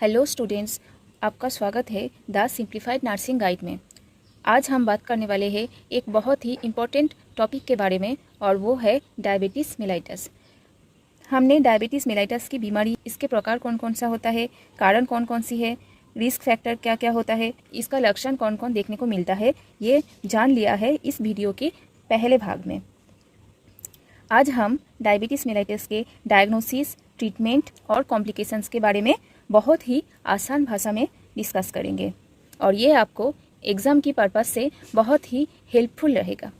Hello students, आपका स्वागत है द सिंप्लीफाइड नर्सिंग गाइड में। आज हम बात करने वाले हैं एक बहुत ही इम्पोर्टेंट टॉपिक के बारे में और वो है डायबिटीज़ मेलाइटस। हमने डायबिटीज़ मेलाइटस की बीमारी, इसके प्रकार कौन कौन सा होता है, कारण कौन कौन सी है, रिस्क फैक्टर क्या क्या होता है, इसका लक्षण कौन कौन देखने को मिलता है, ये जान लिया है इस वीडियो के पहले भाग में। आज हम डायबिटीज़ मेलाइटस के डायग्नोसिस, ट्रीटमेंट और कॉम्प्लिकेशंस के बारे में बहुत ही आसान भाषा में डिस्कस करेंगे और ये आपको एग्ज़ाम की पर्पस से बहुत ही हेल्पफुल रहेगा।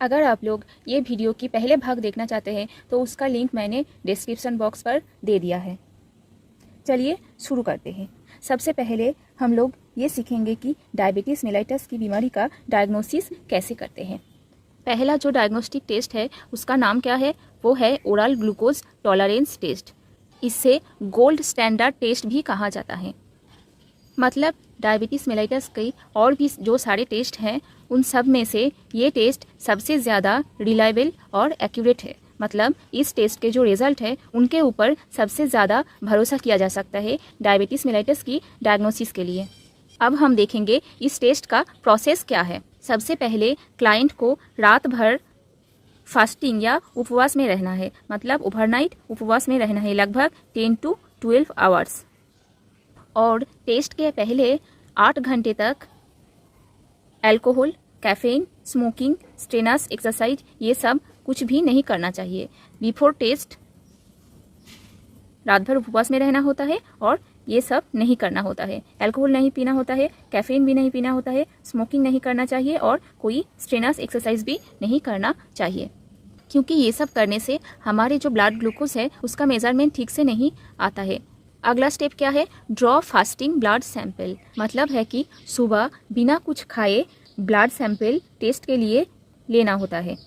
अगर आप लोग ये वीडियो की पहले भाग देखना चाहते हैं तो उसका लिंक मैंने डिस्क्रिप्शन बॉक्स पर दे दिया है। चलिए शुरू करते हैं। सबसे पहले हम लोग ये सीखेंगे कि डायबिटीज़ मेलाइटस की बीमारी का डायग्नोसिस कैसे करते हैं। पहला जो डायग्नोस्टिक टेस्ट है उसका नाम क्या है, वो है ओरल ग्लूकोज टॉलरेंस टेस्ट। इसे गोल्ड स्टैंडर्ड टेस्ट भी कहा जाता है। मतलब डायबिटीज़ मेलाइटस के और भी जो सारे टेस्ट हैं उन सब में से ये टेस्ट सबसे ज़्यादा रिलायबल और एक्यूरेट है। मतलब इस टेस्ट के जो रिज़ल्ट है उनके ऊपर सबसे ज़्यादा भरोसा किया जा सकता है डायबिटीज़ मेलाइटस की डायग्नोसिस के लिए। अब हम देखेंगे इस टेस्ट का प्रोसेस क्या है। सबसे पहले क्लाइंट को रात भर फास्टिंग या उपवास में रहना है, मतलब ओवरनाइट उपवास में रहना है, लगभग 10 to 12 आवर्स। और टेस्ट के पहले 8 घंटे तक alcohol, caffeine, smoking, strenuous exercise ये सब कुछ भी नहीं करना चाहिए। बिफोर टेस्ट रात भर उपवास में रहना होता है और ये सब नहीं करना होता है। अल्कोहल नहीं पीना होता है, कैफीन भी नहीं पीना होता है, स्मोकिंग नहीं करना चाहिए और कोई स्ट्रेनस एक्सरसाइज भी नहीं करना चाहिए, क्योंकि ये सब करने से हमारे जो ब्लड ग्लूकोज है उसका मेजरमेंट ठीक से नहीं आता है। अगला स्टेप क्या है, ड्रॉ फास्टिंग ब्लड सैंपल। मतलब है कि सुबह बिना कुछ खाए ब्लड सैंपल टेस्ट के लिए लेना होता है।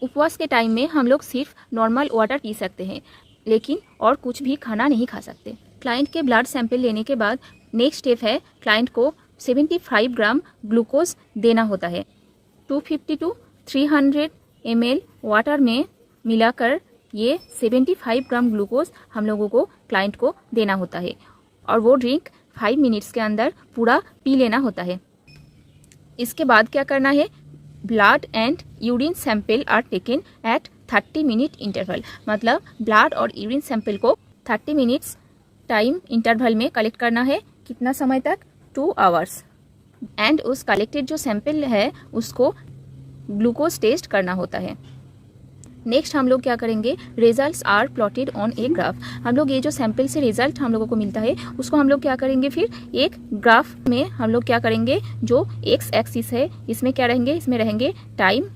उपवास के टाइम में हम लोग सिर्फ नॉर्मल वाटर पी सकते हैं, लेकिन और कुछ भी खाना नहीं खा सकते। क्लाइंट के ब्लड सैंपल लेने के बाद नेक्स्ट स्टेप है क्लाइंट को 75 ग्राम ग्लूकोज देना होता है। 250 to 300 ml वाटर में मिलाकर ये 75 ग्राम ग्लूकोज हम लोगों को क्लाइंट को देना होता है और वो ड्रिंक 5 मिनट्स के अंदर पूरा पी लेना होता है। इसके बाद क्या करना है, blood and urine sample are taken at 30 minute interval. मतलब ब्लड और यूरिन सैंपल को 30 मिनट्स टाइम इंटरवल में कलेक्ट करना है। कितना समय तक, 2 आवर्स। एंड उस कलेक्टेड जो सैंपल है उसको ग्लूकोज टेस्ट करना होता है। नेक्स्ट हम लोग क्या करेंगे, results are plotted on a graph. हम लोग ये जो सैंपल से रिजल्ट हम लोगों को मिलता है उसको हम लोग क्या करेंगे, फिर एक ग्राफ में हम लोग क्या करेंगे, जो एक्स एक्सिस है इसमें क्या रहेंगे, इसमें रहेंगे टाइम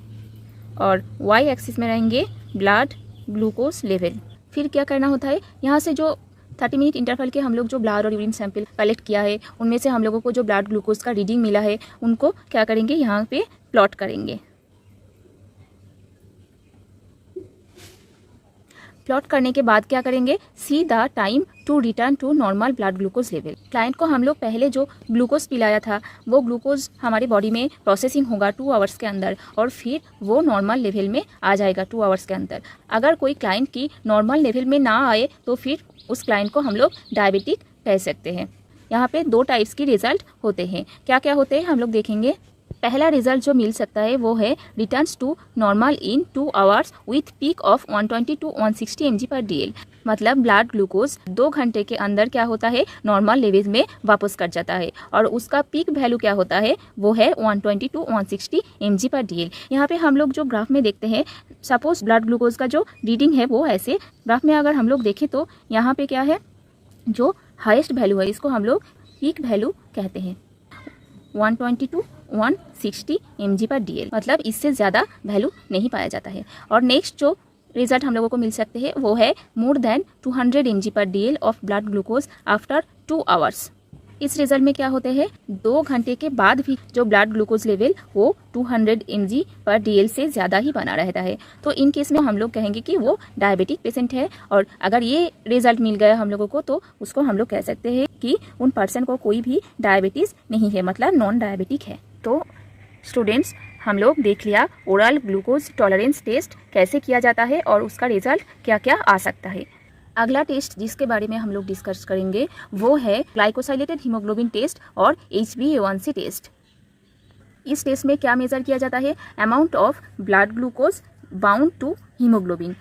और वाई एक्सिस में रहेंगे ब्लड ग्लूकोज लेवल। फिर क्या करना होता है, यहाँ से जो 30 मिनट इंटरवल के हम लोग जो ब्लड और यूरिन सैंपल कलेक्ट किया है उनमें से हम लोगों को जो ब्लड ग्लूकोज का रीडिंग मिला है उनको क्या करेंगे, यहाँ पे प्लॉट करेंगे। प्लॉट करने के बाद क्या करेंगे, see the time to return to normal blood glucose level. Client को हम लोग पहले जो ग्लूकोज पिलाया था वो ग्लूकोज हमारे बॉडी में प्रोसेसिंग होगा 2 आवर्स के अंदर और फिर वो नॉर्मल लेवल में आ जाएगा 2 आवर्स के अंदर। अगर कोई क्लाइंट की नॉर्मल लेवल में ना आए तो फिर उस क्लाइंट को हम लोग डायबिटिक कह सकते हैं। यहाँ पे 2 टाइप्स की रिजल्ट होते हैं। क्या क्या होते हैं हम लोग देखेंगे। पहला रिजल्ट जो मिल सकता है वो है returns to normal in 2 hours with peak of 120 to 160 mg/dl। मतलब ब्लड ग्लूकोज 2 घंटे के अंदर क्या होता है, नॉर्मल लेवल में वापस कर जाता है और उसका पीक वैल्यू क्या होता है, वो है 120 to 160 mg/dl। यहाँ पे हम लोग जो ग्राफ में देखते हैं, सपोज ब्लड ग्लूकोज का जो रीडिंग है वो ऐसे ग्राफ में अगर हम लोग देखें तो यहाँ पे क्या है, जो हाईएस्ट वैल्यू है इसको हम लोग पीक वैल्यू कहते हैं, 120 to 160 mg/dl। मतलब इससे ज़्यादा वैल्यू नहीं पाया जाता है। और नेक्स्ट जो रिजल्ट हम लोगों को मिल सकते हैं वो है more than 200 mg/dl of blood glucose after 2 hours. इस रिजल्ट में क्या होते हैं, 2 घंटे के बाद भी जो ब्लड ग्लूकोज लेवल वो 200 mg/dl से ज़्यादा ही बना रहता है। तो इन केस में हम लोग कहेंगे कि वो डायबिटिक पेशेंट है। और अगर ये रिजल्ट मिल गया हम लोगों को तो उसको हम लोग कह सकते हैं कि उन पर्सन को कोई भी डायबिटीज़ नहीं है, मतलब नॉन डायबिटिक है। तो स्टूडेंट्स, हम लोग देख लिया ओरल ग्लूकोज टॉलरेंस टेस्ट कैसे किया जाता है और उसका रिजल्ट क्या क्या आ सकता है। अगला टेस्ट जिसके बारे में हम लोग डिस्कस करेंगे वो है ग्लाइकोसाइलेटेड हीमोग्लोबिन टेस्ट और HbA1c टेस्ट। इस टेस्ट में क्या मेजर किया जाता है? Amount of blood glucose bound to haemoglobin.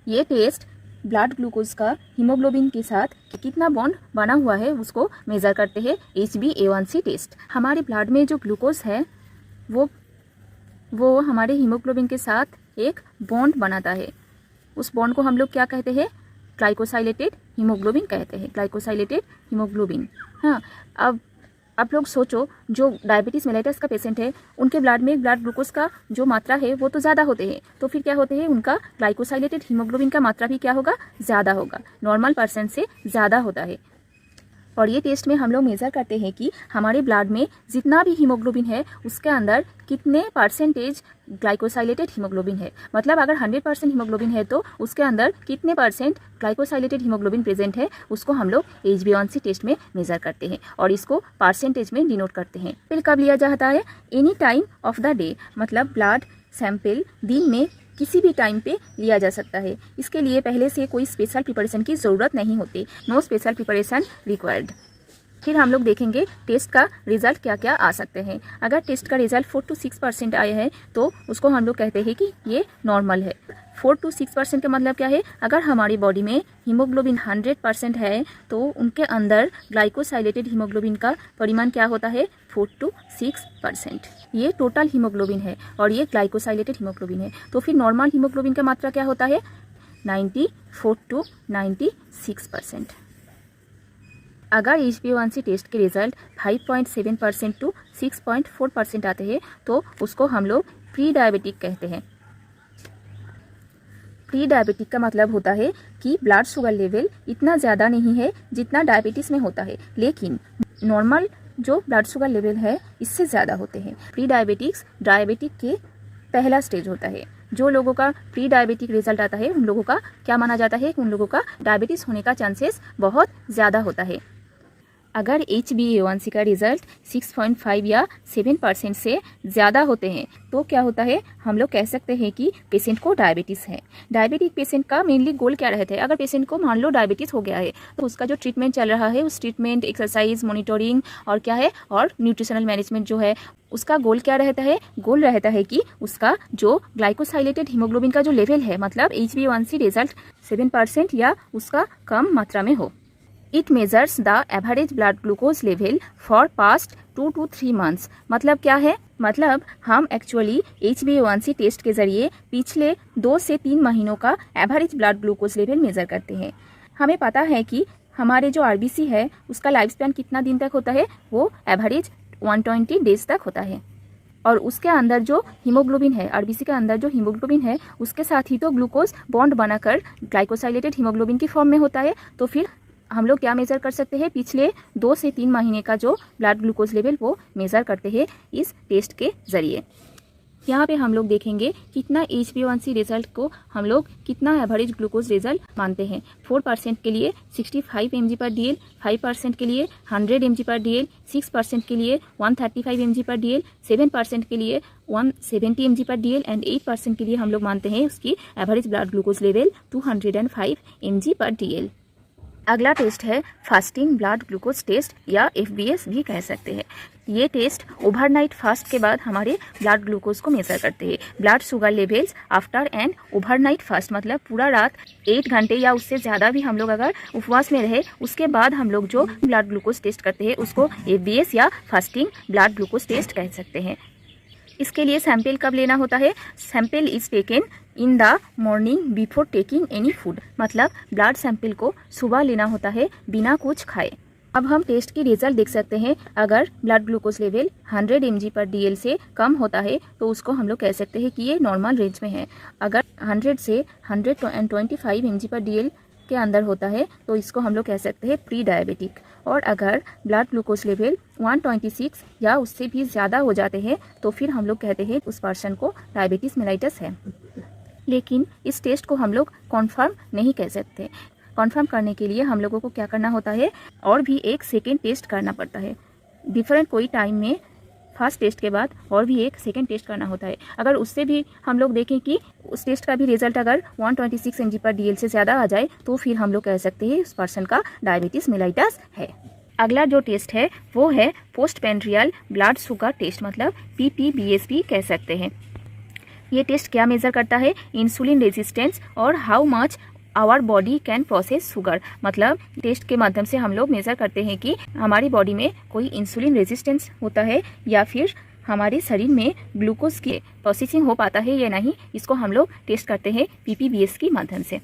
ये टेस्ट ब्लड ग्लूकोज का हीमोग्लोबिन के साथ कितना बॉन्ड बना हुआ है उसको मेजर करते हैं HbA1c टेस्ट। हमारे ब्लड में जो ग्लूकोज है वो हमारे हीमोग्लोबिन के साथ एक बॉन्ड बनाता है। उस बॉन्ड को हम लोग क्या कहते हैं? ग्लाइकोसाइलेटेड हीमोग्लोबिन कहते हैं, ग्लाइकोसाइलेटेड हीमोग्लोबिन। हाँ, अब आप लोग सोचो, जो डायबिटीज़ मेलाइटस का पेशेंट है उनके ब्लड में ब्लड ग्लूकोज का जो मात्रा है वो तो ज़्यादा होते हैं, तो फिर क्या होते हैं? उनका ग्लाइकोसाइलेटेड हीमोग्लोबिन का मात्रा भी क्या होगा? ज़्यादा होगा, नॉर्मल पर्सन से ज़्यादा होता है। और ये टेस्ट में हम लोग मेज़र करते हैं कि हमारे ब्लड में जितना भी हीमोग्लोबिन है उसके अंदर कितने परसेंटेज ग्लाइकोसाइलेटेड हीमोग्लोबिन है। मतलब अगर 100% हीमोग्लोबिन है तो उसके अंदर कितने परसेंट ग्लाइकोसाइलेटेड हीमोग्लोबिन प्रेजेंट है, उसको हम लोग HbA1c टेस्ट में मेज़र करते हैं और इसको परसेंटेज में डिनोट करते हैं। फिर कब लिया जाता है? Any time of the day, मतलब ब्लड सैंपल दिन में किसी भी टाइम पे लिया जा सकता है। इसके लिए पहले से कोई स्पेशल प्रिपरेशन की ज़रूरत नहीं होती, नो स्पेशल प्रिपरेशन रिक्वायर्ड। फिर हम लोग देखेंगे टेस्ट का रिजल्ट क्या क्या आ सकते हैं। अगर टेस्ट का रिजल्ट 4 to 6% आए हैं तो उसको हम लोग कहते हैं कि ये नॉर्मल है। 4 to 6% का मतलब क्या है? अगर हमारी बॉडी में हीमोग्लोबिन 100% है तो उनके अंदर ग्लाइकोसाइलेटेड हीमोग्लोबिन का परिमाण क्या होता है? 4 to 6%। ये टोटल हीमोग्लोबिन है और ये ग्लाइकोसाइलेटेड हीमोग्लोबिन है। तो फिर नॉर्मल हीमोग्लोबिन का मात्रा क्या होता है? 94 to 96%। अगर HbA1c टेस्ट के रिजल्ट 5.7% to 6.4% आते हैं तो उसको हम लोग प्री डायबिटिक कहते हैं। प्री डायबिटिक का मतलब होता है कि ब्लड शुगर लेवल इतना ज़्यादा नहीं है जितना डायबिटीज़ में होता है, लेकिन नॉर्मल जो ब्लड शुगर लेवल है इससे ज़्यादा होते हैं। प्री डायबिटिक्स डायबिटिक के पहला स्टेज होता है। जो लोगों का प्री डायबिटिक रिजल्ट आता है उन लोगों का क्या माना जाता है कि उन लोगों का डायबिटीज़ होने का चांसेस बहुत ज़्यादा होता है। अगर HbA1c का रिजल्ट 6.5 या 7% से ज़्यादा होते हैं तो क्या होता है? हम लोग कह सकते हैं कि पेशेंट को डायबिटीज़ है। डायबिटिक पेशेंट का मेनली गोल क्या रहता है? अगर पेशेंट को मान लो डायबिटीज़ हो गया है तो उसका जो ट्रीटमेंट चल रहा है उस ट्रीटमेंट, एक्सरसाइज, मॉनिटरिंग और क्या है और न्यूट्रिशनल मैनेजमेंट जो है उसका गोल क्या रहता है? गोल रहता है कि उसका जो ग्लाइकोसाइलेटेड हीमोग्लोबिन का जो लेवल है, मतलब HbA1c रिजल्ट 7% या उसका कम मात्रा में हो। It measures the average blood glucose level for past 2 to 3 months। मतलब क्या है? मतलब हम एक्चुअली HbA1c टेस्ट के जरिए पिछले 2 से 3 महीनों का average blood glucose level measure करते हैं। हमें पता है कि हमारे जो RBC है उसका लाइफ स्पैन कितना दिन तक होता है? वो एवरेज 120 डेज तक होता है और उसके अंदर जो हीमोग्लोबिन है, RBC के अंदर जो हीमोग्लोबिन है उसके साथ ही तो ग्लूकोज बॉन्ड बनाकर ग्लाइकोसाइलेटेड हीमोग्लोबिन की फॉर्म में होता है। तो फिर हम लोग क्या मेज़र कर सकते हैं? पिछले 2 से 3 महीने का जो ब्लड ग्लूकोज लेवल वो मेज़र करते हैं इस टेस्ट के ज़रिए। यहाँ पे हम लोग देखेंगे कितना HbA1c रिजल्ट को हम लोग कितना एवरेज ग्लूकोज रिजल्ट मानते हैं। 4% के लिए 65 mg/dl, 5% के लिए 100 mg/dl, 6% के लिए 135 mg/dl, 7% के लिए 170 mg/dl एंड 8% के लिए हम लोग मानते हैं उसकी average blood glucose level 205 mg/dl। अगला टेस्ट है फास्टिंग ब्लड ग्लूकोज टेस्ट या FBS भी कह सकते हैं। ये टेस्ट ओवरनाइट फास्ट के बाद हमारे ब्लड ग्लूकोज को मेजर करते हैं। Blood sugar levels after and overnight fast, मतलब पूरा रात 8 घंटे या उससे ज़्यादा भी हम लोग अगर उपवास में रहे उसके बाद हम लोग जो ब्लड ग्लूकोज टेस्ट करते हैं उसको FBS या फास्टिंग ब्लड ग्लूकोज टेस्ट कह सकते हैं। इसके लिए सैंपल कब लेना होता है? Sample is taken in the morning before taking any food, मतलब ब्लड सैंपल को सुबह लेना होता है बिना कुछ खाए। अब हम टेस्ट की रिजल्ट देख सकते हैं। अगर ब्लड ग्लूकोज लेवल 100 mg/dl से कम होता है तो उसको हम लोग कह सकते हैं कि ये नॉर्मल रेंज में है। अगर 100 से 125 mg/dl के अंदर होता है तो इसको हम लोग कह सकते हैं प्री डायबिटिक। और अगर ब्लड ग्लूकोज लेवल 126 या उससे भी ज़्यादा हो जाते हैं तो फिर हम लोग कहते हैं उस पर्सन को डायबिटीज़ मेलाइटस है। लेकिन इस टेस्ट को हम लोग कॉन्फर्म नहीं कह सकते। कॉन्फर्म करने के लिए हम लोगों को क्या करना होता है? और भी एक सेकेंड टेस्ट करना पड़ता है। डिफरेंट कोई टाइम में फर्स्ट टेस्ट के बाद और भी एक सेकेंड टेस्ट करना होता है। अगर उससे भी हम लोग देखें कि उस टेस्ट का भी रिजल्ट अगर 126 mg/dl से ज़्यादा आ जाए तो फिर हम लोग कह सकते हैं उस पर्सन का डायबिटीज़ मेलाइटस है। अगला जो टेस्ट है वो है पोस्ट पेंट्रियल ब्लड शुगर टेस्ट, मतलब PPBS कह सकते हैं। ये टेस्ट क्या मेज़र करता है? इंसुलिन रेजिस्टेंस और how much our body can process sugar. मतलब टेस्ट के माध्यम से हम लोग मेज़र करते हैं कि हमारी बॉडी में कोई इंसुलिन रेजिस्टेंस होता है या फिर हमारे शरीर में ग्लूकोज की प्रोसेसिंग हो पाता है या नहीं। इसको हम लोग टेस्ट करते हैं PPBS के माध्यम से।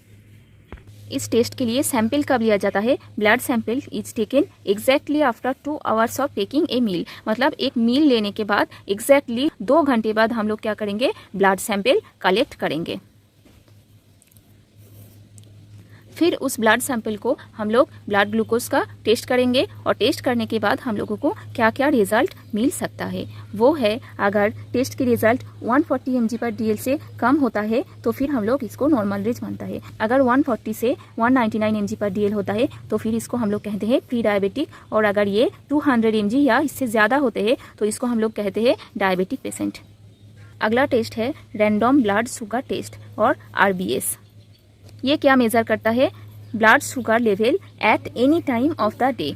इस टेस्ट के लिए सैंपल कब लिया जाता है? Blood sample is taken exactly after 2 hours of taking a meal. मतलब एक मील लेने के बाद एग्जैक्टली 2 घंटे बाद हम लोग क्या करेंगे? ब्लड सैंपल कलेक्ट करेंगे। फिर उस ब्लड सैंपल को हम लोग ब्लड ग्लूकोज का टेस्ट करेंगे और टेस्ट करने के बाद हम लोगों को क्या क्या रिजल्ट मिल सकता है वो है, अगर टेस्ट की रिजल्ट 140 mg/dl से कम होता है तो फिर हम लोग इसको नॉर्मल रेंज मानता है। अगर 140 से 199 mg/dl होता है तो फिर इसको हम लोग कहते हैं प्री डायबिटिक, और अगर ये 200 mg या इससे ज़्यादा होते हैं तो इसको हम लोग कहते हैं डायबिटिक पेशेंट। अगला टेस्ट है रैंडम ब्लड शुगर टेस्ट और RBS। ये क्या मेज़र करता है? Blood sugar level at any time of the day.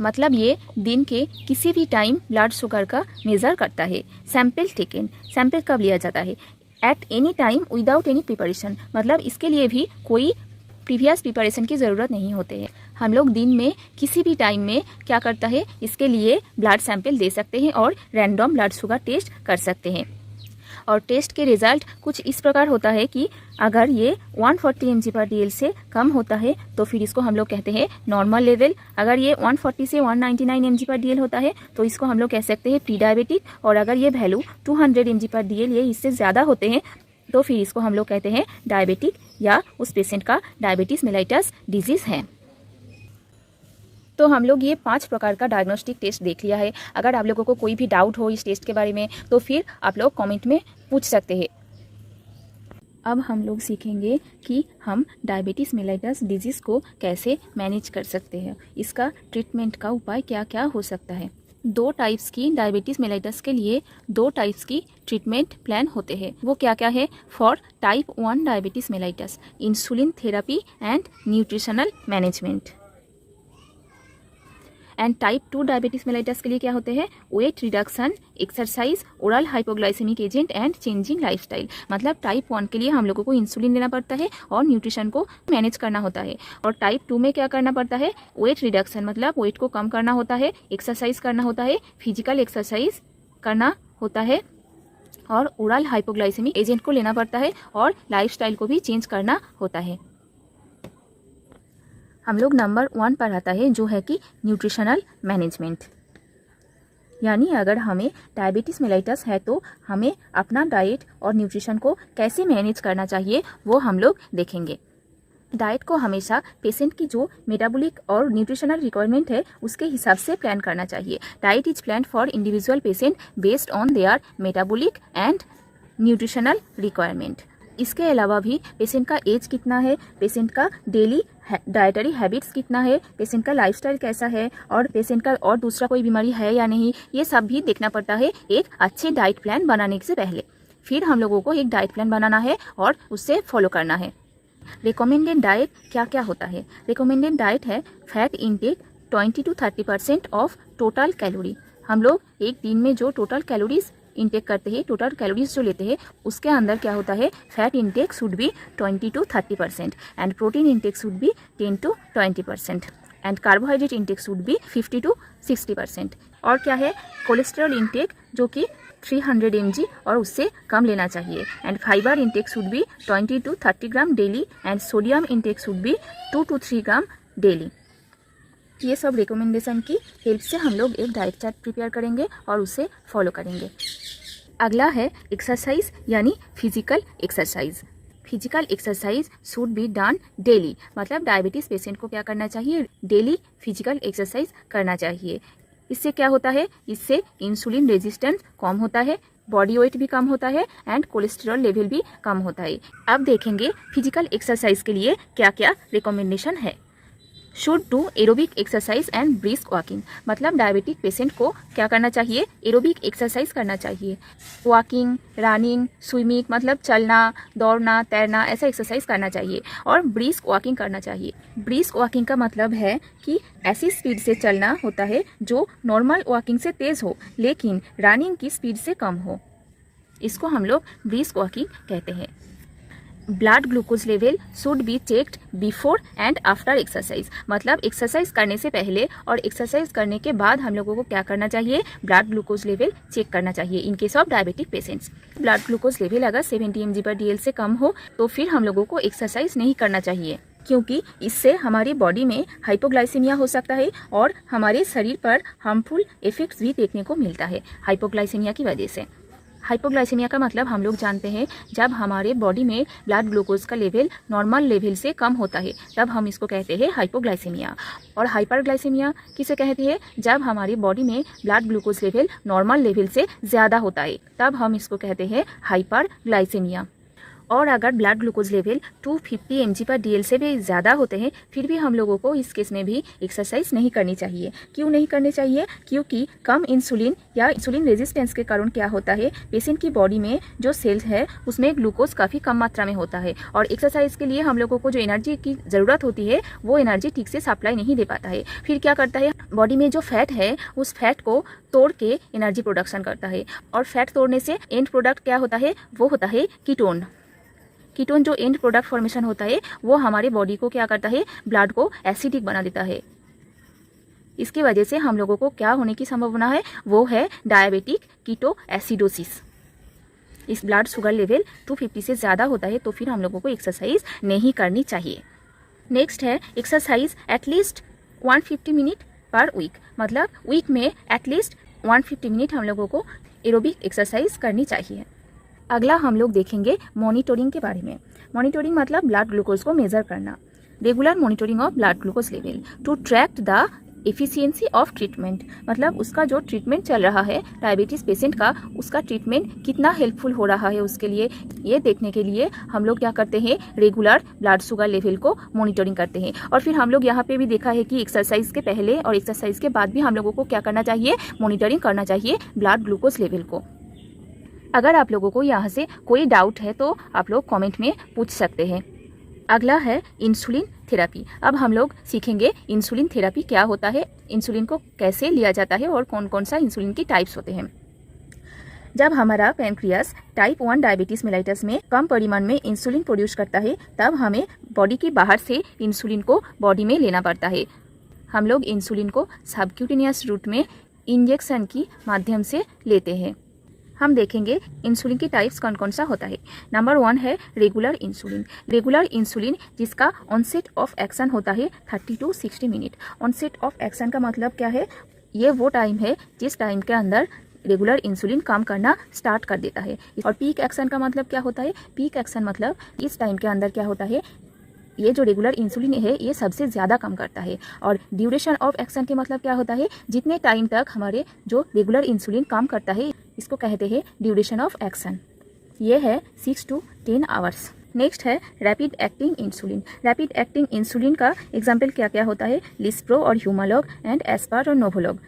मतलब ये दिन के किसी भी टाइम ब्लड शुगर का मेज़र करता है। सैंपल टेकन, सैंपल कब लिया जाता है? At any time without any preparation. मतलब इसके लिए भी कोई प्रीवियस प्रिपरेशन की ज़रूरत नहीं होती है। हम लोग दिन में किसी भी टाइम में क्या करता है, इसके लिए ब्लड सैंपल दे सकते हैं और रैंडम ब्लड शुगर टेस्ट कर सकते हैं। और टेस्ट के रिजल्ट कुछ इस प्रकार होता है कि अगर ये 140 mg/dl से कम होता है तो फिर इसको हम लोग कहते हैं नॉर्मल लेवल। अगर ये 140 से 199 mg/dl होता है तो इसको हम लोग कह सकते हैं प्री डायबिटिक, और अगर ये वैल्यू 200 mg/dl ये इससे ज़्यादा होते हैं तो फिर इसको हम लोग कहते हैं डायबिटिक, या उस पेशेंट का डायबिटीज़ मेलाइटस डिजीज़ है। तो हम लोग ये 5 प्रकार का डायग्नोस्टिक टेस्ट देख लिया है। अगर आप लोगों को कोई भी डाउट हो इस टेस्ट के बारे में तो फिर आप लोग कमेंट में पूछ सकते हैं। अब हम लोग सीखेंगे कि हम डायबिटीज़ मेलाइटस डिजीज़ को कैसे मैनेज कर सकते हैं, इसका ट्रीटमेंट का उपाय क्या क्या हो सकता है। 2 टाइप्स की डायबिटीज़ मेलाइटस के लिए 2 टाइप्स की ट्रीटमेंट प्लान होते हैं। वो क्या क्या है? For type 1 diabetes mellitus, insulin therapy and nutritional management. And type 2 diabetes mellitus के लिए क्या होते हैं? Weight reduction, exercise, oral hypoglycaemic agent and changing lifestyle. मतलब टाइप 1 के लिए हम लोगों को इंसुलिन लेना पड़ता है और न्यूट्रिशन को मैनेज करना होता है। और टाइप 2 में क्या करना पड़ता है? वेट रिडक्शन, मतलब वेट को कम करना होता है, एक्सरसाइज करना होता है, फिजिकल एक्सरसाइज करना होता है, और ओरल हाइपोग्लाइसेमिक एजेंट को लेना पड़ता है, और लाइफस्टाइल को भी चेंज करना होता है। हम लोग नंबर 1 पर आता है जो है कि न्यूट्रिशनल मैनेजमेंट। यानी अगर हमें डायबिटीज़ मेलाइटस है तो हमें अपना डाइट और न्यूट्रिशन को कैसे मैनेज करना चाहिए वो हम लोग देखेंगे। डाइट को हमेशा पेशेंट की जो मेटाबॉलिक और न्यूट्रिशनल रिक्वायरमेंट है उसके हिसाब से प्लान करना चाहिए। Diet is plan for individual patient based on their metabolic and nutritional requirement. इसके अलावा भी पेशेंट का एज कितना है, पेशेंट का डेली डाइटरी हैबिट्स कितना है, पेशेंट का लाइफस्टाइल कैसा है, और पेशेंट का और दूसरा कोई बीमारी है या नहीं, ये सब भी देखना पड़ता है एक अच्छे डाइट प्लान बनाने से पहले। फिर हम लोगों को एक डाइट प्लान बनाना है और उससे फॉलो करना है। रिकमेंडेड डाइट क्या क्या होता है? रिकमेंडेड डाइट है fat intake 20 to 30% of total calorie. हम लोग एक दिन में जो टोटल कैलोरीज इंटेक करते हैं, टोटल कैलोरीज जो लेते हैं उसके अंदर क्या होता है? Fat intake should be 20 to 30% and protein intake should be 10 to 20% and carbohydrate intake should be 50 to 60%। और क्या है? कोलेस्ट्रॉल इंटेक जो कि 300 mg और उससे कम लेना चाहिए, and fibre intake should be 20 to 30 gram daily and sodium intake should be 2 to 3 gram daily. ये सब रिकमेंडेशन की हेल्प से हम लोग एक डाइट चार्ट प्रिपेयर करेंगे और उसे फॉलो करेंगे। अगला है एक्सरसाइज यानी physical exercise. Physical exercise should be done daily. मतलब डायबिटीज़ पेशेंट को क्या करना चाहिए? डेली फिजिकल एक्सरसाइज करना चाहिए। इससे क्या होता है? इससे इंसुलिन रेजिस्टेंस कम होता है, बॉडी वेट भी कम होता है एंड कोलेस्ट्रॉल लेवल भी कम होता है। अब देखेंगे फिजिकल एक्सरसाइज के लिए क्या क्या रिकमेंडेशन है। Should do aerobic exercise and brisk walking. मतलब डायबिटिक पेशेंट को क्या करना चाहिए, एरोबिक एक्सरसाइज करना चाहिए। वॉकिंग, रनिंग, स्विमिंग मतलब चलना, दौड़ना, तैरना, ऐसा एक्सरसाइज करना चाहिए। और ब्रिस्क वॉकिंग करना चाहिए। ब्रिस्क वॉकिंग का मतलब है कि ऐसी स्पीड से चलना होता है जो नॉर्मल वॉकिंग से तेज़ हो लेकिन रनिंग की स्पीड से कम हो। इसको हम लोग ब्रिस्क वॉकिंग कहते हैं। Blood glucose level should be checked before and after exercise. मतलब एक्सरसाइज करने से पहले और एक्सरसाइज करने के बाद हम लोगों को क्या करना चाहिए, ब्लड ग्लूकोज लेवल चेक करना चाहिए in case of diabetic patients. Blood glucose level अगर 70 mg/dl से कम हो तो फिर हम लोगों को एक्सरसाइज नहीं करना चाहिए, क्योंकि इससे हमारी बॉडी में हाइपोग्लाइसीमिया हो सकता है और हमारे शरीर पर हार्मफुल इफेक्ट्स भी देखने को मिलता है हाइपोग्लाइसीमिया की वजह से। हाइपोग्लाइसीमिया का मतलब हम लोग जानते हैं जब हमारे बॉडी में ब्लड ग्लूकोज का लेवल नॉर्मल लेवल से कम होता है तब हम इसको कहते हैं हाइपोग्लाइसीमिया। और हाइपरग्लाइसीमिया किसे कहते हैं, जब हमारी बॉडी में blood glucose level normal level से ज़्यादा होता है तब हम इसको कहते हैं हाइपरग्लाइसीमिया। और अगर ब्लड ग्लूकोज लेवल 250 mg/dl से भी ज़्यादा होते हैं फिर भी हम लोगों को इस केस में भी एक्सरसाइज नहीं करनी चाहिए। क्यों नहीं करनी चाहिए, क्योंकि कम इंसुलिन या इंसुलिन रेजिस्टेंस के कारण क्या होता है, पेशेंट की बॉडी में जो सेल्स है उसमें ग्लूकोज काफ़ी कम मात्रा में होता है और एक्सरसाइज के लिए हम लोगों को जो एनर्जी की ज़रूरत होती है वो एनर्जी ठीक से सप्लाई नहीं दे पाता है। फिर क्या करता है, बॉडी में जो फैट है उस फैट को तोड़ के एनर्जी प्रोडक्शन करता है और फैट तोड़ने से एंड प्रोडक्ट क्या होता है, वो होता है कीटोन। कीटोन जो एंड प्रोडक्ट फॉर्मेशन होता है वो हमारे बॉडी को क्या करता है, ब्लड को एसिडिक बना देता है। इसकी वजह से हम लोगों को क्या होने की संभावना है, वो है डायबिटिक कीटो एसिडोसिस। इस ब्लड शुगर लेवल 250 से ज़्यादा होता है तो फिर हम लोगों को एक्सरसाइज नहीं करनी चाहिए। नेक्स्ट है exercise at least 150 minute per week. मतलब वीक में एटलीस्ट 150 मिनट हम लोगों को एरोबिक एक्सरसाइज करनी चाहिए। अगला हम लोग देखेंगे मॉनिटरिंग के बारे में। मॉनिटरिंग मतलब ब्लड ग्लूकोज को मेजर करना। Regular monitoring of blood glucose level to track the efficiency of treatment. मतलब उसका जो ट्रीटमेंट चल रहा है डायबिटीज़ पेशेंट का, उसका ट्रीटमेंट कितना हेल्पफुल हो रहा है उसके लिए, ये देखने के लिए हम लोग क्या करते हैं, रेगुलर ब्लड शुगर लेवल को मॉनिटरिंग करते हैं। और फिर हम लोग यहाँ पे भी देखा है कि एक्सरसाइज के पहले और एक्सरसाइज के बाद भी हम लोगों को क्या करना चाहिए, मॉनिटरिंग करना चाहिए ब्लड ग्लूकोज लेवल को। अगर आप लोगों को यहाँ से कोई डाउट है तो आप लोग कमेंट में पूछ सकते हैं। अगला है इंसुलिन थेरेपी। अब हम लोग सीखेंगे इंसुलिन थेरेपी क्या होता है, इंसुलिन को कैसे लिया जाता है और कौन कौन सा इंसुलिन की टाइप्स होते हैं। जब हमारा पैनक्रियास टाइप 1 डायबिटीज़ मेलाइटस में कम परिमाण में इंसुलिन प्रोड्यूस करता है तब हमें बॉडी के बाहर से इंसुलिन को बॉडी में लेना पड़ता है। हम लोग इंसुलिन को सबक्यूटेनियस रूट में इंजेक्शन की माध्यम से लेते हैं। हम देखेंगे इंसुलिन की टाइप्स कौन कौन सा होता है। नंबर 1 है रेगुलर इंसुलिन। रेगुलर इंसुलिन जिसका ऑनसेट ऑफ एक्शन होता है 30 to 60 minute. Onset of action का मतलब क्या है, ये वो टाइम है जिस टाइम के अंदर रेगुलर इंसुलिन काम करना स्टार्ट कर देता है। और पीक एक्शन का मतलब क्या होता है, पीक एक्शन मतलब इस टाइम के अंदर क्या होता है, ये जो रेगुलर इंसुलिन है ये सबसे ज़्यादा काम करता है। और ड्यूरेशन ऑफ एक्शन के मतलब क्या होता है, जितने टाइम तक हमारे जो रेगुलर इंसुलिन काम करता है इसको कहते हैं ड्यूरेशन ऑफ एक्शन। ये है 6 to 10 आवर्स। नेक्स्ट है rapid acting insulin. Rapid acting insulin का एग्जाम्पल क्या क्या होता है, लिस्प्रो और ह्यूमालॉग एंड एस्पार और नोवोलॉग।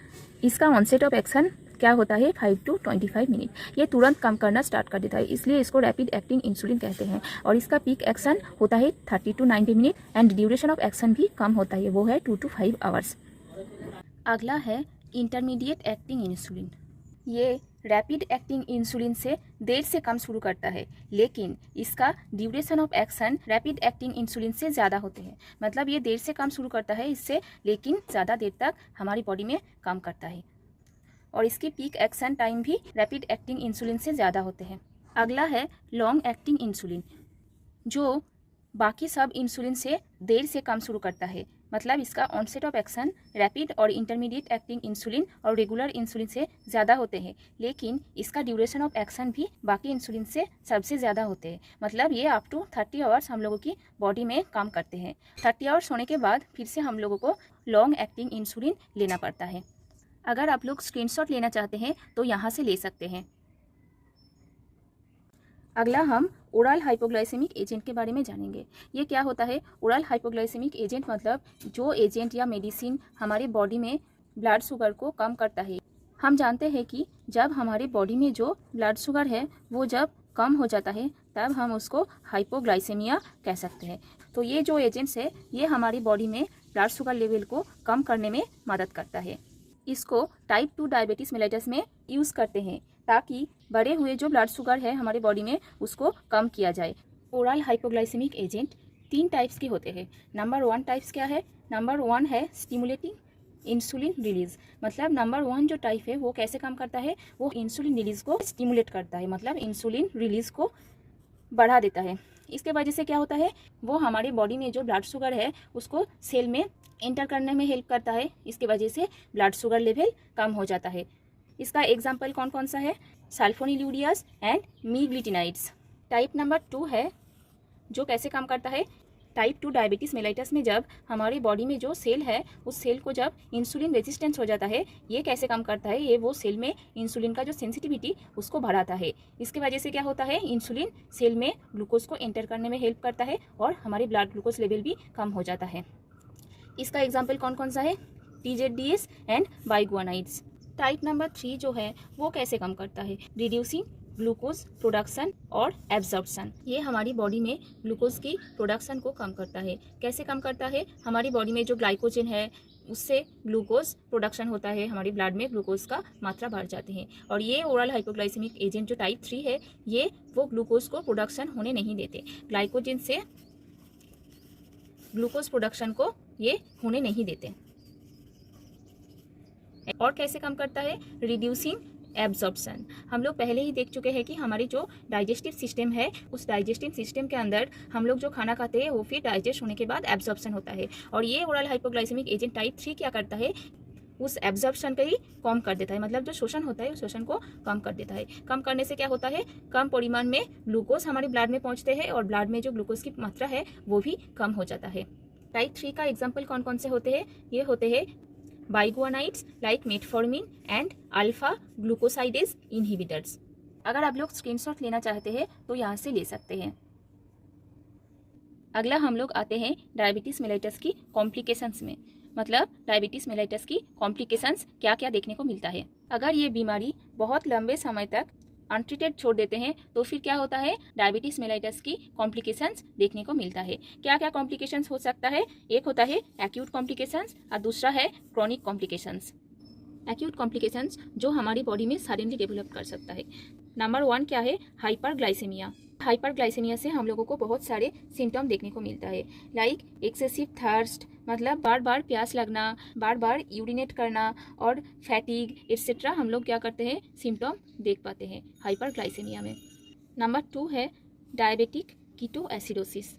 इसका ऑनसेट ऑफ एक्शन क्या होता है 5 to 25 मिनट। ये तुरंत काम करना स्टार्ट कर देता है, इसलिए इसको रैपिड एक्टिंग इंसुलिन कहते हैं। और इसका पीक एक्शन होता है 30 to 90 minute and duration of action भी कम होता है, वो है 2 to 5 आवर्स। अगला है इंटरमीडिएट एक्टिंग इंसुलिन। ये रैपिड एक्टिंग इंसुलिन से देर से कम शुरू करता है लेकिन इसका duration of action rapid acting insulin से ज़्यादा होते हैं। मतलब ये देर से काम शुरू करता है इससे, लेकिन ज़्यादा देर तक हमारी बॉडी में काम करता है। और इसकी पीक एक्शन टाइम भी रैपिड एक्टिंग इंसुलिन से ज़्यादा होते हैं। अगला है लॉन्ग एक्टिंग इंसुलिन, जो बाकी सब इंसुलिन से देर से काम शुरू करता है। मतलब इसका ऑनसेट ऑफ एक्शन रैपिड और इंटरमीडिएट एक्टिंग इंसुलिन और रेगुलर इंसुलिन से ज़्यादा होते हैं, लेकिन इसका ड्यूरेशन ऑफ एक्शन भी बाकी इंसुलिन से सबसे ज़्यादा होते हैं। मतलब ये अप टू 30 आवर्स हम लोगों की बॉडी में काम करते हैं। 30 आवर्स होने के बाद फिर से हम लोगों को लॉन्ग एक्टिंग इंसुलिन लेना पड़ता है। अगर आप लोग स्क्रीनशॉट लेना चाहते हैं तो यहाँ से ले सकते हैं। अगला हम ओरल हाइपोग्लाइसेमिक एजेंट के बारे में जानेंगे। ये क्या होता है? ओरल हाइपोग्लाइसेमिक एजेंट मतलब जो एजेंट या मेडिसिन हमारे बॉडी में ब्लड शुगर को कम करता है। हम जानते हैं कि जब हमारे बॉडी में जो ब्लड शुगर है वो जब कम हो जाता है तब हम उसको हाइपोग्लाइसेमिया कह सकते हैं। तो ये जो एजेंट्स है ये हमारी बॉडी में ब्लड शुगर लेवल को कम करने में मदद करता है। इसको टाइप 2 डायबिटीज़ मेलिटस में यूज़ करते हैं ताकि बढ़े हुए जो ब्लड शुगर है हमारे बॉडी में उसको कम किया जाए। ओरल हाइपोग्लाइसेमिक एजेंट 3 टाइप्स के होते हैं। नंबर 1 टाइप्स क्या है? नंबर 1 है स्टिमुलेटिंग इंसुलिन रिलीज। मतलब नंबर 1 जो टाइप है वो कैसे काम करता है? वो इंसुलिन रिलीज को स्टिमुलेट करता है, मतलब इंसुलिन रिलीज को बढ़ा देता है। इसके वजह से क्या होता है? वो हमारे बॉडी में जो ब्लड शुगर है उसको सेल में एंटर करने में हेल्प करता है। इसके वजह से ब्लड शुगर लेवल कम हो जाता है। इसका एग्जाम्पल कौन कौन सा है? सल्फोनिलूरियास एंड मीग्लिटिनाइड्स। टाइप नंबर 2 है जो कैसे काम करता है? टाइप 2 डायबिटीज़ मेलिटस में जब हमारी बॉडी में जो सेल है उस सेल को जब इंसुलिन रेजिस्टेंस हो जाता है, ये कैसे काम करता है? ये वो सेल में इंसुलिन का जो सेंसिटिविटी उसको बढ़ाता है। इसके वजह से क्या होता है? इंसुलिन सेल में ग्लूकोज को एंटर करने में हेल्प करता है और हमारी ब्लड ग्लूकोज लेवल भी कम हो जाता है। इसका एग्जाम्पल कौन कौन सा है? TZDs and biguanides. Type number 3 जो है वो कैसे काम करता है? रिड्यूसिंग ग्लूकोज प्रोडक्शन और एब्जॉर्प्शन। ये हमारी बॉडी में ग्लूकोज की प्रोडक्शन को कम करता है। कैसे कम करता है? हमारी बॉडी में जो ग्लाइकोजन है उससे ग्लूकोज प्रोडक्शन होता है, हमारी ब्लड में ग्लूकोज का मात्रा बढ़ जाते हैं। और ये ओरल हाइपोग्लाइसेमिक एजेंट जो टाइप 3 है ये वो ग्लूकोज को प्रोडक्शन होने नहीं देते। ग्लाइकोजन से ग्लूकोज प्रोडक्शन को ये होने नहीं देते। और कैसे कम करता है? Reducing absorption. हम लोग पहले ही देख चुके हैं कि हमारी जो डाइजेस्टिव सिस्टम है उस डाइजेस्टिव सिस्टम के अंदर हम लोग जो खाना खाते हैं वो फिर डाइजेस्ट होने के बाद एब्जॉर्प्शन होता है। और ये ओरल हाइपोग्लाइसेमिक एजेंट टाइप 3 क्या करता है? उस एब्जॉर्प्शन को ही कम कर देता है, मतलब जो शोषण होता है उस शोषण को कम कर देता है। कम करने से क्या होता है? कम परिमाण में ग्लूकोज हमारे ब्लड में पहुंचते हैं और ब्लड में जो ग्लूकोज की मात्रा है वो भी कम हो जाता है। टाइप 3 का एग्जाम्पल कौन कौन से होते हैं? ये होते हैं biguanides like metformin and alpha glucosidase inhibitors. अगर आप लोग स्क्रीनशॉट लेना चाहते हैं तो यहाँ से ले सकते हैं। अगला हम लोग आते हैं डायबिटीज़ मेलिटस की कॉम्प्लिकेशंस में। मतलब डायबिटीज़ मेलिटस की कॉम्प्लिकेशंस क्या क्या देखने को मिलता है। अगर ये बीमारी बहुत लंबे समय तक अनट्रीटेड छोड़ देते हैं तो फिर क्या होता है? डायबिटीज़ मेलिटस की कॉम्प्लिकेशंस देखने को मिलता है। क्या क्या कॉम्प्लिकेशंस हो सकता है? एक होता है एक्यूट कॉम्प्लिकेशंस और दूसरा है क्रॉनिक कॉम्प्लिकेशंस। एक्यूट कॉम्प्लिकेशंस जो हमारी बॉडी में सडनली डेवलप कर सकता है। नंबर 1 क्या है? हाइपरग्लाइसेमिया। हाइपरग्लाइसेमिया से हम लोगों को बहुत सारे सिम्टम देखने को मिलता है, लाइक एक्सेसिव थर्स्ट, मतलब बार बार प्यास लगना, बार बार यूरिनेट करना और फैटिग एट्सेट्रा हम लोग क्या करते हैं? सिम्टम देख पाते हैं हाइपरग्लाइसेमिया में। नंबर 2 है डायबिटिक कीटोएसिडोसिस।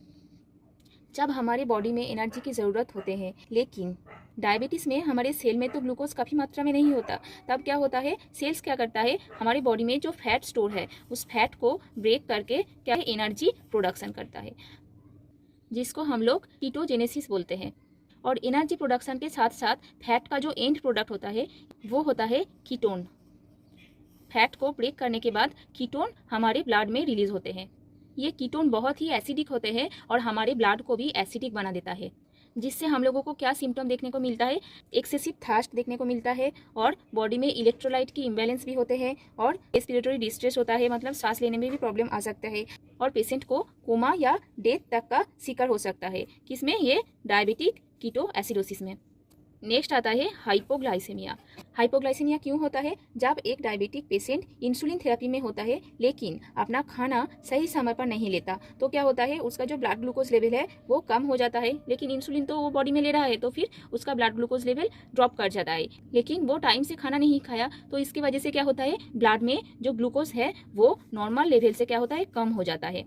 जब हमारे बॉडी में एनर्जी की ज़रूरत होते हैं लेकिन डायबिटीज़ में हमारे सेल में तो ग्लूकोज काफ़ी मात्रा में नहीं होता, तब क्या होता है? सेल्स क्या करता है? हमारी बॉडी में जो फैट स्टोर है उस फैट को ब्रेक करके क्या है? एनर्जी प्रोडक्शन करता है, जिसको हम लोग कीटोजेनेसिस बोलते हैं। और एनर्जी प्रोडक्शन के साथ साथ फैट का जो एंड प्रोडक्ट होता है वो होता है कीटोन। फैट को ब्रेक करने के बाद कीटोन हमारे ब्लड में रिलीज होते हैं। ये कीटोन बहुत ही एसिडिक होते हैं और हमारे ब्लड को भी एसिडिक बना देता है, जिससे हम लोगों को क्या सिम्टम देखने को मिलता है? एक्सेसिव थर्स्ट देखने को मिलता है और बॉडी में इलेक्ट्रोलाइट की इम्बैलेंस भी होते हैं और रेस्पिरेटरी डिस्ट्रेस होता है, मतलब सांस लेने में भी प्रॉब्लम आ सकता है और पेशेंट को कोमा या डेथ तक का शिकार हो सकता है। किसमें? ये डायबिटिक कीटोएसिडोसिस में। नेक्स्ट आता है हाइपोग्लाइसेमिया। हाइपोग्लाइसेमिया क्यों होता है? जब एक डायबिटिक पेशेंट इंसुलिन थेरेपी में होता है लेकिन अपना खाना सही समय पर नहीं लेता तो क्या होता है? उसका जो ब्लड ग्लूकोज लेवल है वो कम हो जाता है, लेकिन इंसुलिन तो वो बॉडी में ले रहा है तो फिर उसका ब्लड ग्लूकोज लेवल ड्रॉप कर जाता है। लेकिन वो टाइम से खाना नहीं खाया तो इसकी वजह से क्या होता है? ब्लड में जो ग्लूकोज है वो नॉर्मल लेवल से क्या होता है? कम हो जाता है।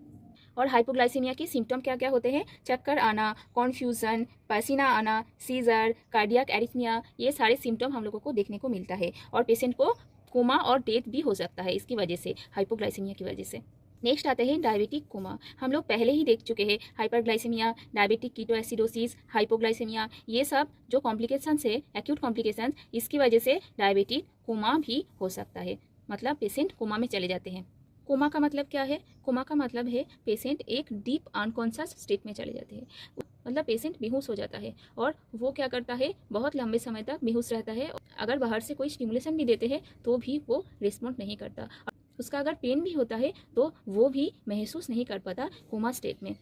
और हाइपोग्लाइसेमिया के सिम्टम क्या क्या होते हैं? चक्कर आना, कॉन्फ्यूजन, पसीना आना, सीजर, कार्डियक एरिथमिया, ये सारे सिम्टम हम लोगों को देखने को मिलता है और पेशेंट को कोमा और डेथ भी हो सकता है इसकी वजह से, हाइपोग्लाइसेमिया की वजह से। नेक्स्ट आते हैं डायबिटिक कोमा। हम लोग पहले ही देख चुके हैं हाइपरग्लाइसेमिया, डायबिटिक कीटोएसिडोसिस, हाइपोग्लाइसेमिया, ये सब जो कॉम्प्लिकेशंस है एक्यूट कॉम्प्लिकेशंस, इसकी वजह से डायबिटिक कोमा भी हो सकता है, मतलब पेशेंट कोमा में चले जाते हैं। कोमा का मतलब क्या है? कोमा का मतलब है पेशेंट एक डीप अनकॉन्शियस स्टेट में चले जाते हैं, मतलब पेशेंट बेहोश हो जाता है और वो क्या करता है, बहुत लंबे समय तक बेहोश रहता है। अगर बाहर से कोई स्टिमुलेशन भी देते हैं तो भी वो रिस्पॉन्ड नहीं करता। उसका अगर पेन भी होता है तो वो भी महसूस नहीं कर पाता कोमा स्टेट में।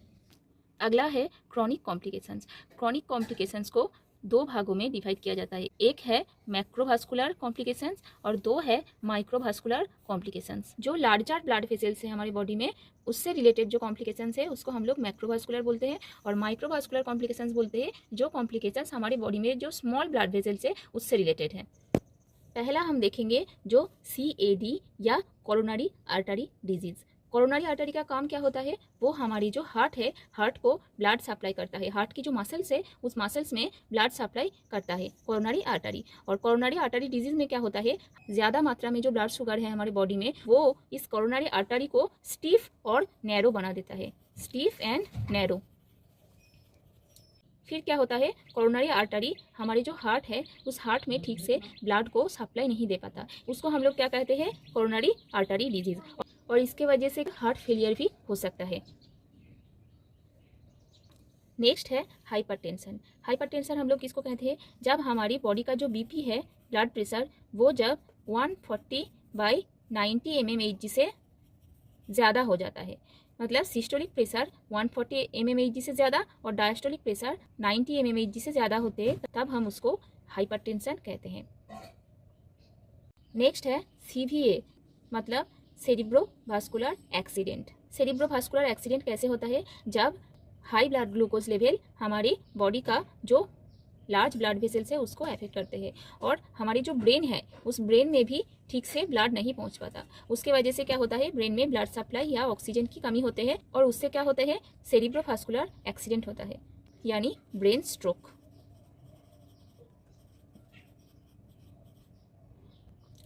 अगला है क्रॉनिक कॉम्प्लिकेशंस। क्रॉनिक कॉम्प्लिकेशंस को दो भागों में डिवाइड किया जाता है। एक है मैक्रोवास्कुलर कॉम्प्लिकेशंस और दो है माइक्रोवास्कुलर कॉम्प्लिकेशंस। जो लार्जर ब्लड वेसल्स है हमारी बॉडी में, उससे रिलेटेड जो कॉम्प्लिकेशंस है उसको हम लोग मैक्रोवास्कुलर बोलते हैं, और माइक्रोवास्कुलर कॉम्प्लिकेशंस बोलते हैं जो कॉम्प्लिकेशंस हमारी बॉडी में जो स्मॉल ब्लड वेसल्स है उससे रिलेटेड है। पहला हम देखेंगे जो CAD या coronary artery disease. Coronary artery का काम क्या होता है? वो हमारी जो हार्ट है, हार्ट को ब्लड सप्लाई करता है। हार्ट की जो मसल्स है उस मसल्स में ब्लड सप्लाई करता है कोरोनरी आर्टरी। और कोरोनरी आर्टरी डिजीज में क्या होता है, ज़्यादा मात्रा में जो ब्लड शुगर है हमारी बॉडी में वो इस कोरोनरी आर्टरी को स्टीफ और नैरो बना देता है, स्टीफ एंड नैरो। फिर क्या होता है, कोरोनरी आर्टरी हमारी जो हार्ट है उस हार्ट में ठीक से ब्लड को सप्लाई नहीं दे पाता, उसको हम लोग क्या कहते हैं, कोरोनरी आर्टरी डिजीज। और इसके वजह से हार्ट फेलियर भी हो सकता है। नेक्स्ट है हाइपरटेंशन। हाइपरटेंशन हम लोग किसको कहते हैं, जब हमारी बॉडी का जो BP है, ब्लड प्रेशर, वो जब 140/90 mmHg से ज़्यादा हो जाता है। मतलब सिस्टोलिक प्रेशर 140 mmHg से ज़्यादा और डायस्टोलिक प्रेशर 90 mmHg से ज़्यादा होते हैं, तब हम उसको हाइपरटेंशन कहते हैं। नेक्स्ट है CVA, मतलब सेरिब्रोवास्कुलर एक्सीडेंट। सेरिब्रोवास्कुलर एक्सीडेंट कैसे होता है, जब हाई ब्लड ग्लूकोज लेवल हमारी बॉडी का जो लार्ज ब्लड वेसल्स है उसको अफेक्ट करते हैं, और हमारी जो ब्रेन है उस ब्रेन में भी ठीक से ब्लड नहीं पहुंच पाता। उसके वजह से क्या होता है, ब्रेन में ब्लड सप्लाई या ऑक्सीजन की कमी होते हैं, और उससे क्या होता है, सेरिब्रोवास्कुलर एक्सीडेंट होता है, यानी ब्रेन स्ट्रोक।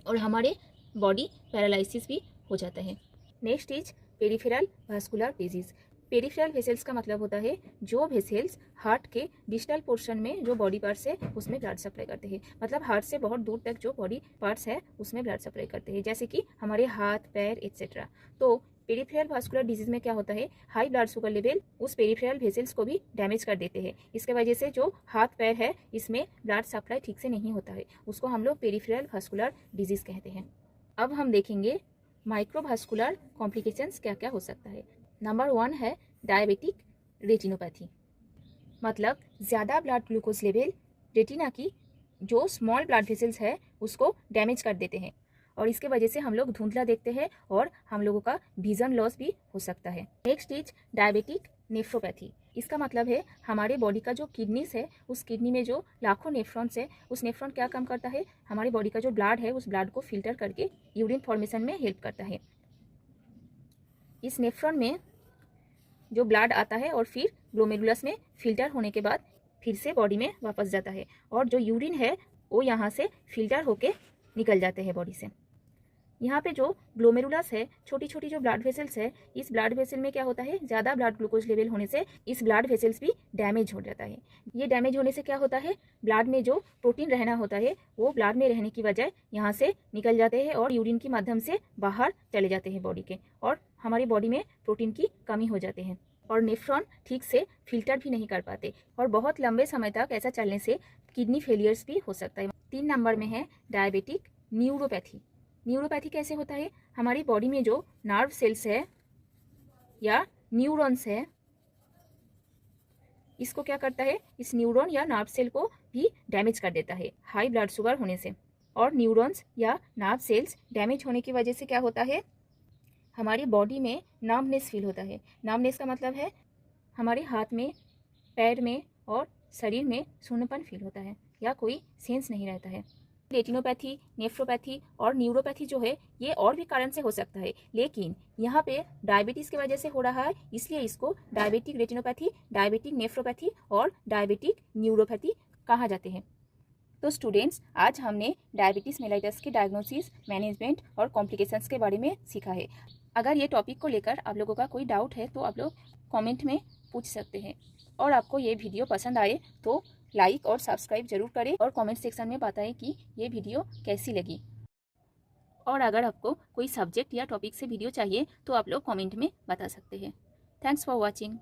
और हमारे बॉडी पैरालिसिस भी हो जाता है। Next is peripheral vascular disease. Peripheral vessels का मतलब होता है जो वेसल्स हार्ट के डिस्टल पोर्शन में जो बॉडी पार्ट्स है उसमें ब्लड सप्लाई करते हैं, मतलब हार्ट से बहुत दूर तक जो बॉडी पार्ट्स है उसमें ब्लड सप्लाई करते हैं, जैसे कि हमारे हाथ, पैर एक्सेट्रा। तो पेरिफेरल वास्कुलर डिजीज में क्या होता है, हाई ब्लड शुगर लेवल उस पेरिफेरल वेसल्स को भी डैमेज कर देते हैं। इसके वजह से जो हाथ पैर है इसमें ब्लड सप्लाई ठीक से नहीं होता है, उसको हम लोग पेरिफेरल वास्कुलर डिजीज कहते हैं। अब हम देखेंगे माइक्रोवास्कुलर कॉम्प्लिकेशंस क्या क्या हो सकता है। नंबर 1 है डायबिटिक रेटिनोपैथी, मतलब ज़्यादा ब्लड ग्लूकोज लेवल रेटिना की जो स्मॉल ब्लड वेसल्स है उसको डैमेज कर देते हैं, और इसके वजह से हम लोग धुंधला देखते हैं और हम लोगों का विजन लॉस भी हो सकता है। Next is diabetic nephropathy. इसका मतलब है हमारे बॉडी का जो किडनीस है उस किडनी में जो लाखों नेफ्रॉन्स है, उस नेफ्रॉन क्या काम करता है, हमारी बॉडी का जो ब्लड है उस ब्लड को फिल्टर करके यूरिन फॉर्मेशन में हेल्प करता है। इस नेफ्रॉन में जो ब्लड आता है और फिर ग्लोमेरुलस में फिल्टर होने के बाद फिर से बॉडी में वापस जाता है, और जो यूरिन है वो यहाँ से फिल्टर होके निकल जाते हैं बॉडी से। यहाँ पे जो ग्लोमेरुलस है, छोटी छोटी जो ब्लड वेसल्स है, इस ब्लड वेसल में क्या होता है, ज़्यादा ब्लड ग्लूकोज लेवल होने से इस ब्लड वेसल्स भी डैमेज हो जाता है। ये डैमेज होने से क्या होता है, ब्लड में जो प्रोटीन रहना होता है वो ब्लड में रहने की बजाय यहाँ से निकल जाते हैं और यूरिन के माध्यम से बाहर चले जाते हैं बॉडी के, और हमारी बॉडी में प्रोटीन की कमी हो जाते हैं, और नेफ्रॉन ठीक से फिल्टर भी नहीं कर पाते, और बहुत लंबे समय तक ऐसा चलने से किडनी फेलियर्स भी हो सकता है। 3 नंबर में है डायबिटिक न्यूरोपैथी। न्यूरोपैथी कैसे होता है, हमारी बॉडी में जो नर्व सेल्स है या न्यूरॉन्स है, इसको क्या करता है, इस न्यूरॉन या नर्व सेल को भी डैमेज कर देता है हाई ब्लड शुगर होने से। और न्यूरॉन्स या नर्व सेल्स डैमेज होने की वजह से क्या होता है, हमारी बॉडी में नर्वनेस फील होता है। नर्वनेस का मतलब है हमारे हाथ में, पैर में और शरीर में सूनापन फील होता है या कोई सेंस नहीं रहता है। रेटिनोपैथी, नेफ्रोपैथी और न्यूरोपैथी जो है ये और भी कारण से हो सकता है, लेकिन यहाँ पे डायबिटीज़ की वजह से हो रहा है, इसलिए इसको डायबिटिक रेटिनोपैथी, डायबिटिक नेफ्रोपैथी और डायबिटिक न्यूरोपैथी कहा जाते हैं। तो स्टूडेंट्स, आज हमने डायबिटीज़ मेलाइटस के डायग्नोसिस, मैनेजमेंट और कॉम्प्लिकेशंस के बारे में सीखा है। अगर ये टॉपिक को लेकर आप लोगों का कोई डाउट है तो आप लोग कमेंट में पूछ सकते हैं, और आपको ये वीडियो पसंद आए तो लाइक और सब्सक्राइब जरूर करें, और कमेंट सेक्शन में बताएं कि ये वीडियो कैसी लगी। और अगर आपको कोई सब्जेक्ट या टॉपिक से वीडियो चाहिए तो आप लोग कमेंट में बता सकते हैं। Thanks for watching.